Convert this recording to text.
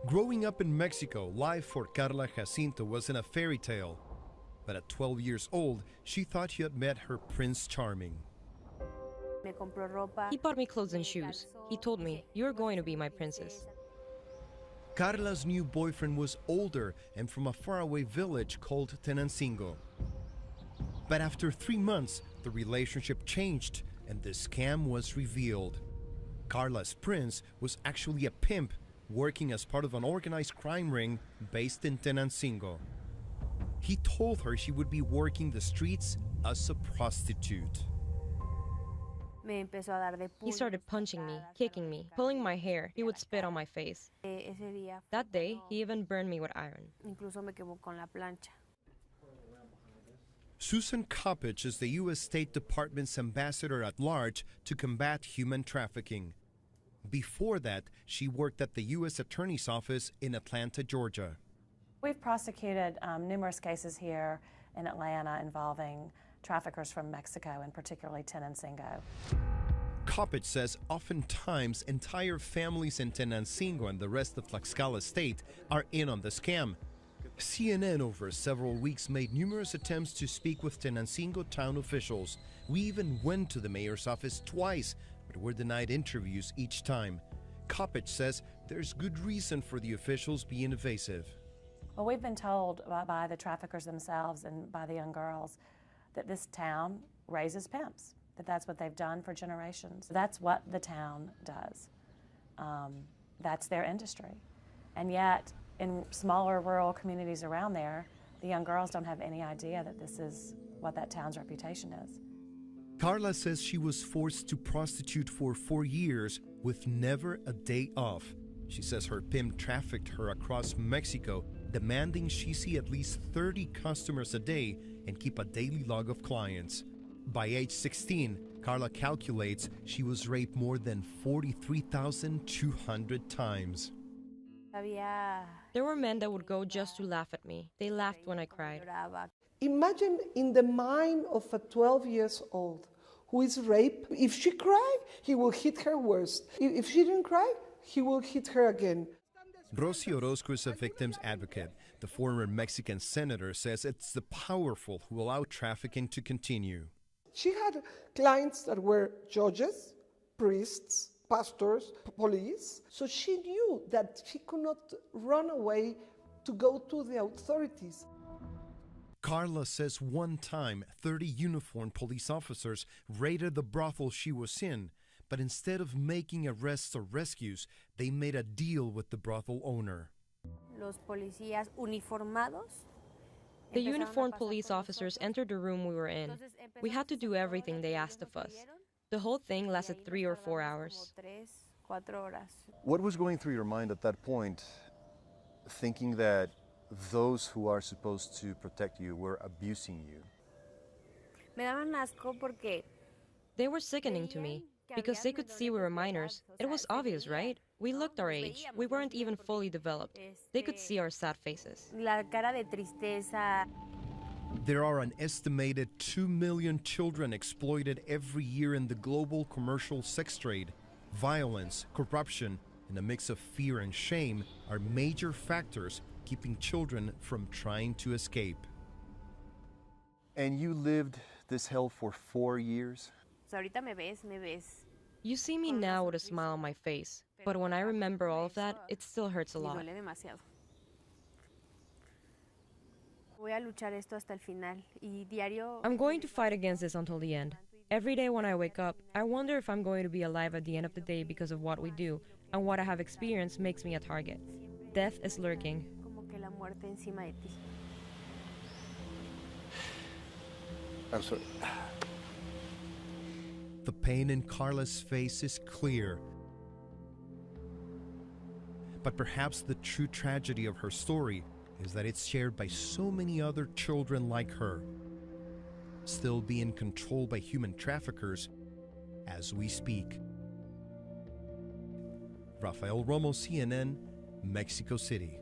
Growing up in Mexico, life for Karla Jacinto wasn't a fairy tale. But at 12 years old, she thought she had met her Prince Charming. He bought me clothes and shoes. He told me, "You're going to be my princess." Karla's new boyfriend was older and from a faraway village called Tenancingo. But after 3 months, the relationship changed and the scam was revealed. Karla's prince was actually a pimp working as part of an organized crime ring based in Tenancingo. He told her she would be working the streets as a prostitute. He started punching me, kicking me, pulling my hair. He would spit on my face. That day, he even burned me with iron. Susan Coppage is the U.S. State Department's ambassador at large to combat human trafficking. Before that, she worked at the U.S. Attorney's Office in Atlanta, Georgia. We've prosecuted numerous cases here in Atlanta involving traffickers from Mexico, and particularly Tenancingo. Coppage says oftentimes entire families in Tenancingo and the rest of Tlaxcala State are in on the scam. CNN over several weeks made numerous attempts to speak with Tenancingo town officials. We even went to the mayor's office twice, but were denied interviews each time. Coppage says there's good reason for the officials being evasive. Well, we've been told by the traffickers themselves and by the young girls that this town raises pimps, that's what they've done for generations. That's what the town does. That's their industry. And yet, in smaller rural communities around there, the young girls don't have any idea that this is what that town's reputation is. Karla says she was forced to prostitute for 4 years with never a day off. She says her pimp trafficked her across Mexico, demanding she see at least 30 customers a day and keep a daily log of clients. By age 16, Karla calculates she was raped more than 43,200 times. There were men that would go just to laugh at me. They laughed when I cried. Imagine in the mind of a 12 years old who is raped. If she cried, he will hit her worse. If she didn't cry, he will hit her again. Rosy Orozco is a victim's advocate. The former Mexican senator says it's the powerful who allow trafficking to continue. She had clients that were judges, priests, pastors, police. So she knew that she could not run away to go to the authorities. Karla says one time 30 uniformed police officers raided the brothel she was in, but instead of making arrests or rescues, they made a deal with the brothel owner. The uniformed police officers entered the room we were in. We had to do everything they asked of us. The whole thing lasted 3 or 4 hours. What was going through your mind at that point, thinking that those who are supposed to protect you were abusing you? They were sickening to me because they could see we were minors. It was obvious, right? We looked our age. We weren't even fully developed. They could see our sad faces. There are an estimated 2 million children exploited every year in the global commercial sex trade. Violence, corruption, and a mix of fear and shame are major factors keeping children from trying to escape. And you lived this hell for 4 years? You see me now with a smile on my face, but when I remember all of that, it still hurts a lot. I'm going to fight against this until the end. Every day when I wake up, I wonder if I'm going to be alive at the end of the day because of what we do, and what I have experienced makes me a target. Death is lurking. I'm sorry. The pain in Karla's face is clear. But perhaps the true tragedy of her story is that it's shared by so many other children like her, still being controlled by human traffickers as we speak. Rafael Romo, CNN, Mexico City.